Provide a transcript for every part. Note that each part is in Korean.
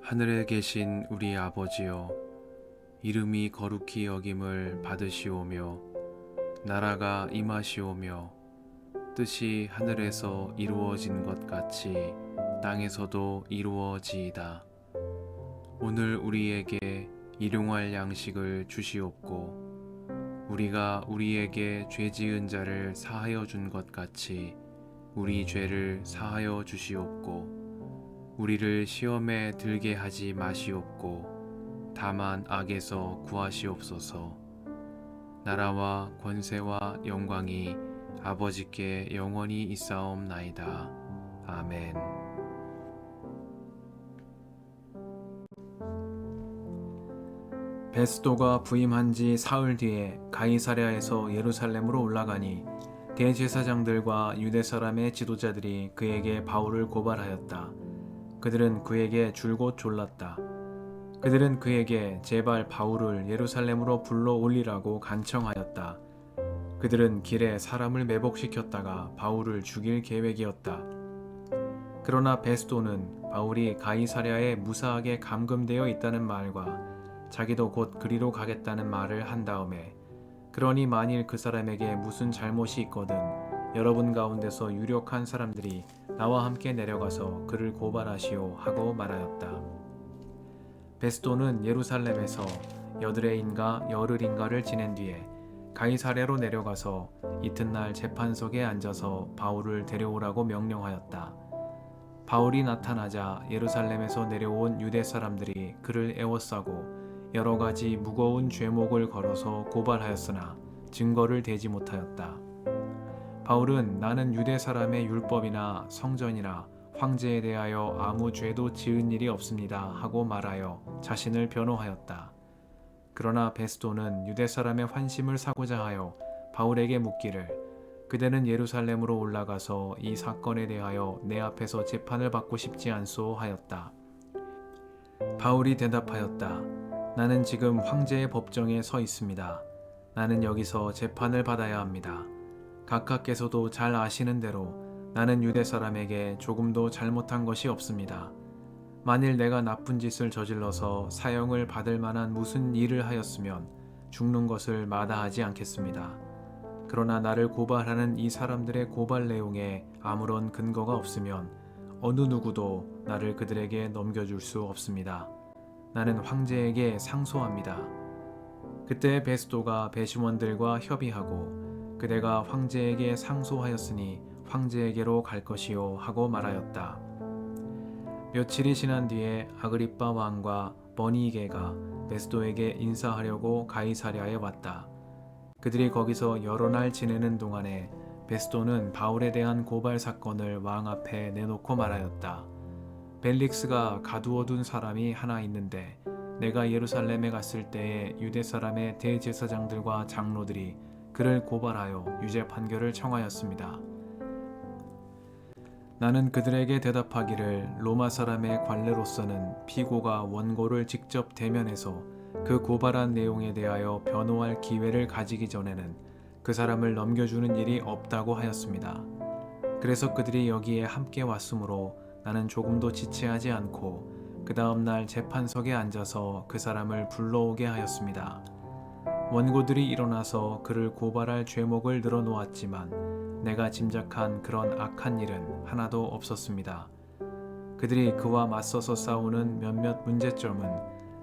하늘에 계신 우리 아버지여, 이름이 거룩히 여김을 받으시오며 나라가 임하시오며 뜻이 하늘에서 이루어진 것 같이 땅에서도 이루어지이다. 오늘 우리에게 일용할 양식을 주시옵고 우리가 우리에게 죄 지은 자를 사하여 준 것 같이 우리 죄를 사하여 주시옵고 우리를 시험에 들게 하지 마시옵고 다만 악에서 구하시옵소서. 나라와 권세와 영광이 아버지께 영원히 있사옵나이다. 아멘. 베스도가 부임한 지 사흘 뒤에 가이사랴에서 예루살렘으로 올라가니 대제사장들과 유대 사람의 지도자들이 그에게 바울을 고발하였다. 그들은 그에게 줄곧 졸랐다. 그들은 그에게 제발 바울을 예루살렘으로 불러 올리라고 간청하였다. 그들은 길에 사람을 매복시켰다가 바울을 죽일 계획이었다. 그러나 베스도는 바울이 가이사랴에 무사하게 감금되어 있다는 말과 자기도 곧 그리로 가겠다는 말을 한 다음에 그러니 만일 그 사람에게 무슨 잘못이 있거든 여러분 가운데서 유력한 사람들이 나와 함께 내려가서 그를 고발하시오 하고 말하였다. 베스도는 예루살렘에서 여드레인가 열흘인가를 지낸 뒤에 가이사랴로 내려가서 이튿날 재판석에 앉아서 바울을 데려오라고 명령하였다. 바울이 나타나자 예루살렘에서 내려온 유대 사람들이 그를 애워싸고 여러 가지 무거운 죄목을 걸어서 고발하였으나 증거를 대지 못하였다. 바울은 나는 유대 사람의 율법이나 성전이나 황제에 대하여 아무 죄도 지은 일이 없습니다 하고 말하여 자신을 변호하였다. 그러나 베스도는 유대 사람의 환심을 사고자 하여 바울에게 묻기를 그대는 예루살렘으로 올라가서 이 사건에 대하여 내 앞에서 재판을 받고 싶지 않소 하였다. 바울이 대답하였다. 나는 지금 황제의 법정에 서 있습니다. 나는 여기서 재판을 받아야 합니다. 각하께서도 잘 아시는 대로 나는 유대 사람에게 조금도 잘못한 것이 없습니다. 만일 내가 나쁜 짓을 저질러서 사형을 받을 만한 무슨 일을 하였으면 죽는 것을 마다하지 않겠습니다. 그러나 나를 고발하는 이 사람들의 고발 내용에 아무런 근거가 없으면 어느 누구도 나를 그들에게 넘겨줄 수 없습니다. 나는 황제에게 상소합니다. 그때 베스도가 배심원들과 협의하고 그대가 황제에게 상소하였으니 황제에게로 갈 것이요 하고 말하였다. 며칠이 지난 뒤에 아그리빠 왕과 버니게가 베스도에게 인사하려고 가이사랴에 왔다. 그들이 거기서 여러 날 지내는 동안에 베스도는 바울에 대한 고발 사건을 왕 앞에 내놓고 말하였다. 벨릭스가 가두어둔 사람이 하나 있는데 내가 예루살렘에 갔을 때에 유대 사람의 대제사장들과 장로들이 그를 고발하여 유죄 판결을 청하였습니다. 나는 그들에게 대답하기를 로마 사람의 관례로서는 피고가 원고를 직접 대면해서 그 고발한 내용에 대하여 변호할 기회를 가지기 전에는 그 사람을 넘겨주는 일이 없다고 하였습니다. 그래서 그들이 여기에 함께 왔으므로 나는 조금도 지체하지 않고 그 다음 날 재판석에 앉아서 그 사람을 불러오게 하였습니다. 원고들이 일어나서 그를 고발할 죄목을 늘어놓았지만 내가 짐작한 그런 악한 일은 하나도 없었습니다. 그들이 그와 맞서서 싸우는 몇몇 문제점은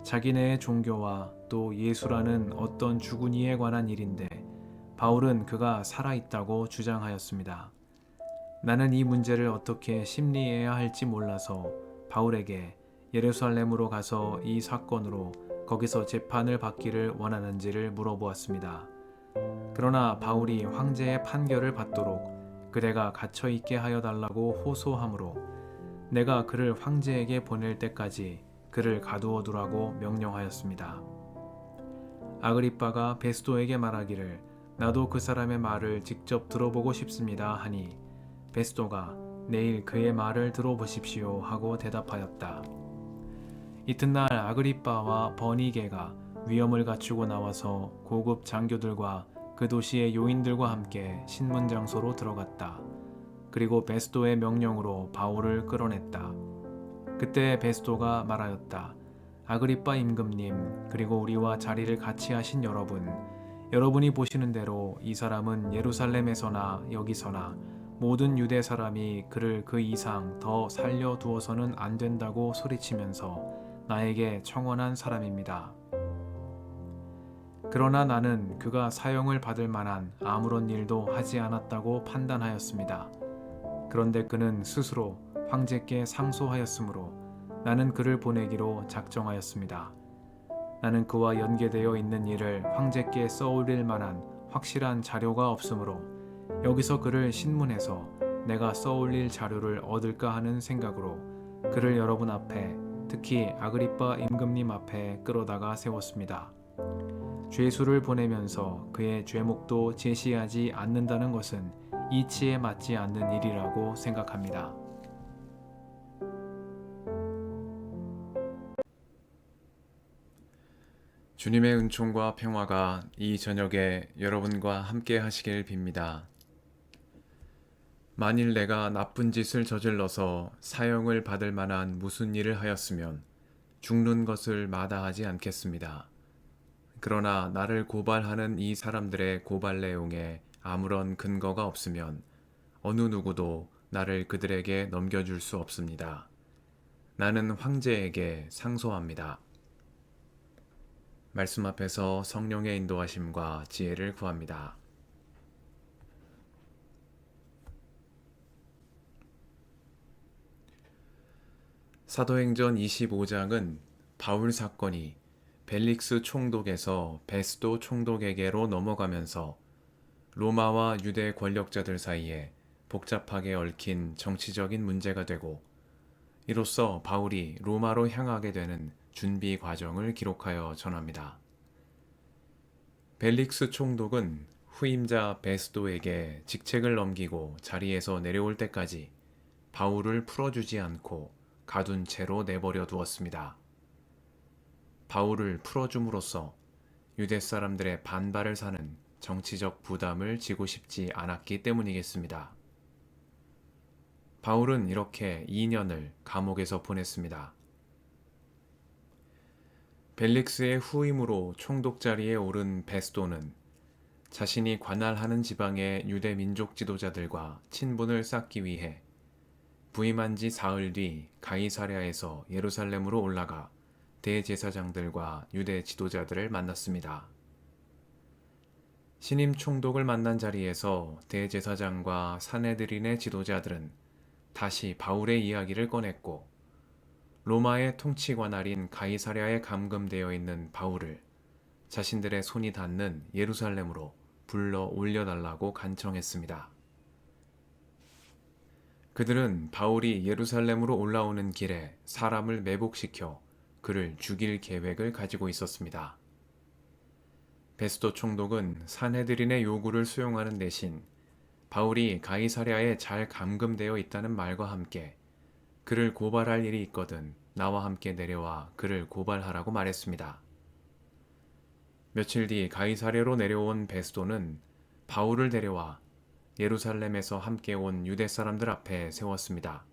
자기네의 종교와 또 예수라는 어떤 죽은 이에 관한 일인데 바울은 그가 살아있다고 주장하였습니다. 나는 이 문제를 어떻게 심리해야 할지 몰라서 바울에게 예루살렘으로 가서 이 사건으로 거기서 재판을 받기를 원하는지를 물어보았습니다. 그러나 바울이 황제의 판결을 받도록 그대가 갇혀있게 하여 달라고 호소하므로 내가 그를 황제에게 보낼 때까지 그를 가두어 두라고 명령하였습니다. 아그리빠가 베스도에게 말하기를 나도 그 사람의 말을 직접 들어보고 싶습니다 하니 베스도가 내일 그의 말을 들어보십시오 하고 대답하였다. 이튿날 아그리빠와 버니게가 위엄을 갖추고 나와서 고급 장교들과 그 도시의 요인들과 함께 신문장소로 들어갔다. 그리고 베스도의 명령으로 바울을 끌어냈다. 그때 베스도가 말하였다. 아그리빠 임금님, 그리고 우리와 자리를 같이 하신 여러분이 보시는 대로 이 사람은 예루살렘에서나 여기서나 모든 유대 사람이 그를 그 이상 더 살려두어서는 안 된다고 소리치면서 나에게 청원한 사람입니다. 그러나 나는 그가 사형을 받을 만한 아무런 일도 하지 않았다고 판단하였습니다. 그런데 그는 스스로 황제께 상소하였으므로 나는 그를 보내기로 작정하였습니다. 나는 그와 연계되어 있는 일을 황제께 써올릴 만한 확실한 자료가 없으므로 여기서 그를 신문해서 내가 써올릴 자료를 얻을까 하는 생각으로 그를 여러분 앞에, 특히 아그리빠 임금님 앞에 끌어다가 세웠습니다. 죄수를 보내면서 그의 죄목도 제시하지 않는다는 것은 이치에 맞지 않는 일이라고 생각합니다. 주님의 은총과 평화가 이 저녁에 여러분과 함께 하시길 빕니다. 만일 내가 나쁜 짓을 저질러서 사형을 받을 만한 무슨 일을 하였으면 죽는 것을 마다하지 않겠습니다. 그러나 나를 고발하는 이 사람들의 고발 내용에 아무런 근거가 없으면 어느 누구도 나를 그들에게 넘겨줄 수 없습니다. 나는 황제에게 상소합니다. 말씀 앞에서 성령의 인도하심과 지혜를 구합니다. 사도행전 25장은 바울 사건이 벨릭스 총독에서 베스도 총독에게로 넘어가면서 로마와 유대 권력자들 사이에 복잡하게 얽힌 정치적인 문제가 되고 이로써 바울이 로마로 향하게 되는 준비 과정을 기록하여 전합니다. 벨릭스 총독은 후임자 베스도에게 직책을 넘기고 자리에서 내려올 때까지 바울을 풀어주지 않고 가둔 채로 내버려 두었습니다. 바울을 풀어줌으로써 유대 사람들의 반발을 사는 정치적 부담을 지고 싶지 않았기 때문이겠습니다. 바울은 이렇게 2년을 감옥에서 보냈습니다. 벨릭스의 후임으로 총독 자리에 오른 베스도는 자신이 관할하는 지방의 유대 민족 지도자들과 친분을 쌓기 위해 부임한 지 사흘 뒤 가이사랴에서 예루살렘으로 올라가 대제사장들과 유대 지도자들을 만났습니다. 신임 총독을 만난 자리에서 대제사장과 사내들인의 지도자들은 다시 바울의 이야기를 꺼냈고 로마의 통치 관할인 가이사랴에 감금되어 있는 바울을 자신들의 손이 닿는 예루살렘으로 불러 올려달라고 간청했습니다. 그들은 바울이 예루살렘으로 올라오는 길에 사람을 매복시켜 그를 죽일 계획을 가지고 있었습니다. 베스도 총독은 사내들인의 요구를 수용하는 대신 바울이 가이사랴에 잘 감금되어 있다는 말과 함께 그를 고발할 일이 있거든 나와 함께 내려와 그를 고발하라고 말했습니다. 며칠 뒤 가이사랴로 내려온 베스도는 바울을 데려와 예루살렘에서 함께 온 유대 사람들 앞에 세웠습니다.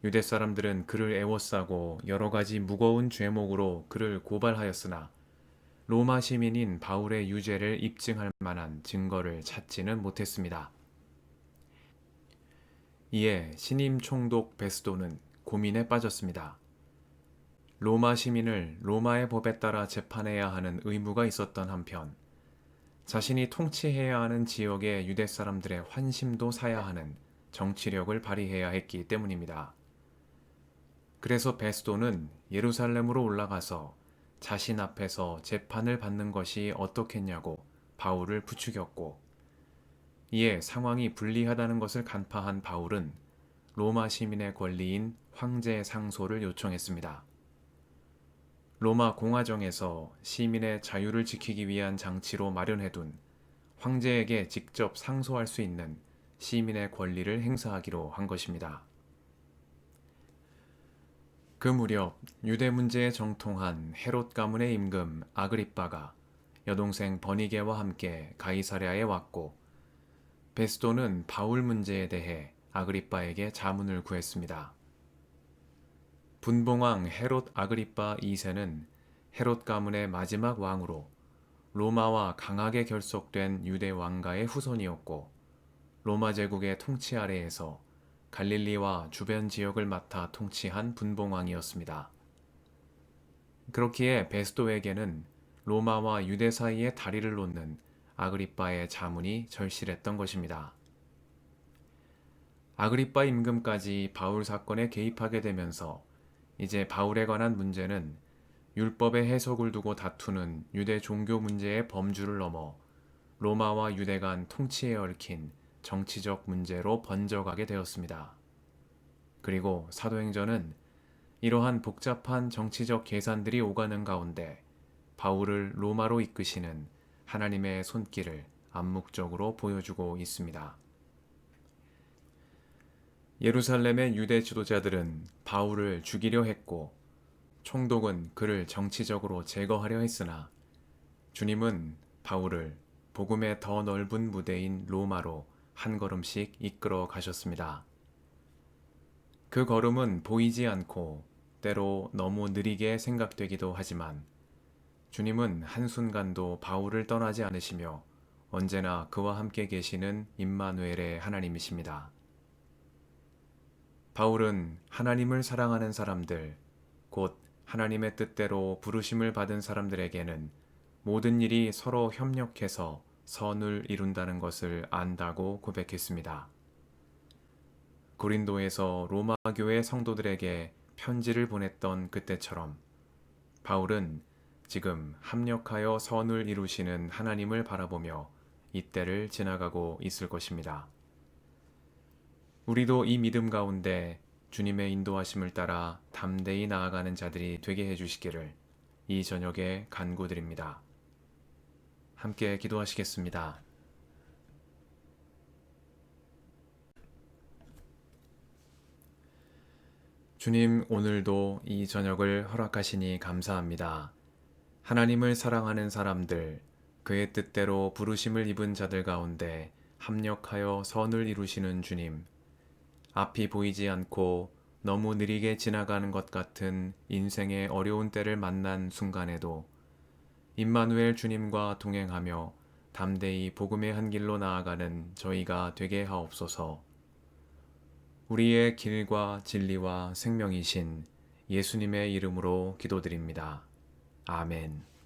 유대 사람들은 그를 애워싸고 여러 가지 무거운 죄목으로 그를 고발하였으나 로마 시민인 바울의 유죄를 입증할 만한 증거를 찾지는 못했습니다. 이에 신임 총독 베스도는 고민에 빠졌습니다. 로마 시민을 로마의 법에 따라 재판해야 하는 의무가 있었던 한편 자신이 통치해야 하는 지역의 유대 사람들의 환심도 사야 하는 정치력을 발휘해야 했기 때문입니다. 그래서 베스도는 예루살렘으로 올라가서 자신 앞에서 재판을 받는 것이 어떻겠냐고 바울을 부추겼고 이에 상황이 불리하다는 것을 간파한 바울은 로마 시민의 권리인 황제의 상소를 요청했습니다. 로마 공화정에서 시민의 자유를 지키기 위한 장치로 마련해둔 황제에게 직접 상소할 수 있는 시민의 권리를 행사하기로 한 것입니다. 그 무렵 유대 문제에 정통한 헤롯 가문의 임금 아그리빠가 여동생 버니게와 함께 가이사랴에 왔고 베스도는 바울 문제에 대해 아그리빠에게 자문을 구했습니다. 분봉왕 헤롯 아그리파 2세는 헤롯 가문의 마지막 왕으로 로마와 강하게 결속된 유대 왕가의 후손이었고 로마 제국의 통치 아래에서 갈릴리와 주변 지역을 맡아 통치한 분봉왕이었습니다. 그렇기에 베스도에게는 로마와 유대 사이에 다리를 놓는 아그리빠의 자문이 절실했던 것입니다. 아그리빠 임금까지 바울 사건에 개입하게 되면서 이제 바울에 관한 문제는 율법의 해석을 두고 다투는 유대 종교 문제의 범주를 넘어 로마와 유대 간 통치에 얽힌 정치적 문제로 번져가게 되었습니다. 그리고 사도행전은 이러한 복잡한 정치적 계산들이 오가는 가운데 바울을 로마로 이끄시는 하나님의 손길을 암묵적으로 보여주고 있습니다. 예루살렘의 유대 지도자들은 바울을 죽이려 했고 총독은 그를 정치적으로 제거하려 했으나 주님은 바울을 복음의 더 넓은 무대인 로마로 한 걸음씩 이끌어 가셨습니다. 그 걸음은 보이지 않고 때로 너무 느리게 생각되기도 하지만 주님은 한순간도 바울을 떠나지 않으시며 언제나 그와 함께 계시는 임마누엘의 하나님이십니다. 바울은 하나님을 사랑하는 사람들, 곧 하나님의 뜻대로 부르심을 받은 사람들에게는 모든 일이 서로 협력해서 선을 이룬다는 것을 안다고 고백했습니다. 고린도에서 로마 교회 성도들에게 편지를 보냈던 그때처럼 바울은 지금 합력하여 선을 이루시는 하나님을 바라보며 이때를 지나가고 있을 것입니다. 우리도 이 믿음 가운데 주님의 인도하심을 따라 담대히 나아가는 자들이 되게 해주시기를 이 저녁에 간구드립니다. 함께 기도하시겠습니다. 주님, 오늘도 이 저녁을 허락하시니 감사합니다. 하나님을 사랑하는 사람들, 그의 뜻대로 부르심을 입은 자들 가운데 합력하여 선을 이루시는 주님, 앞이 보이지 않고 너무 느리게 지나가는 것 같은 인생의 어려운 때를 만난 순간에도 임마누엘 주님과 동행하며 담대히 복음의 한 길로 나아가는 저희가 되게 하옵소서. 우리의 길과 진리와 생명이신 예수님의 이름으로 기도드립니다. 아멘.